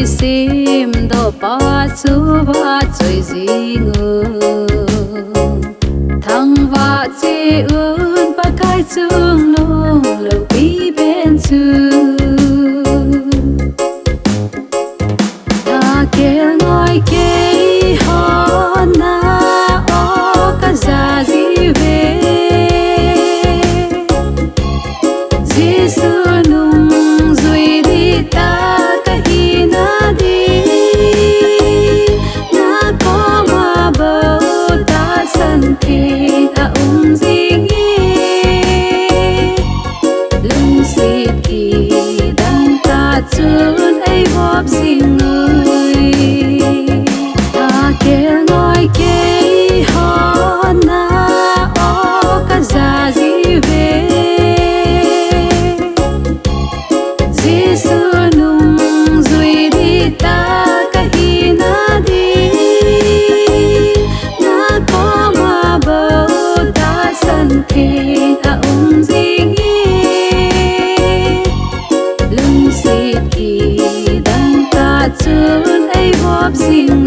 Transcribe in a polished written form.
sim do pa chu va choi jing thang va che un pa kai chung long lo bi ben chu ta kel ngoi ke ho na o ka za ji ve Giêsu nung zui đi ta ka hi na đi na có ma bầu ta san ki a jing lung si ki dang ta chun ai hop jing ta kel ngoi ke ho na o ka za ji ve Giêsu nung zui đi ta ka hi na đi na có ma bầu ta san ki a jing lung si ki dang ta chun ai hop jing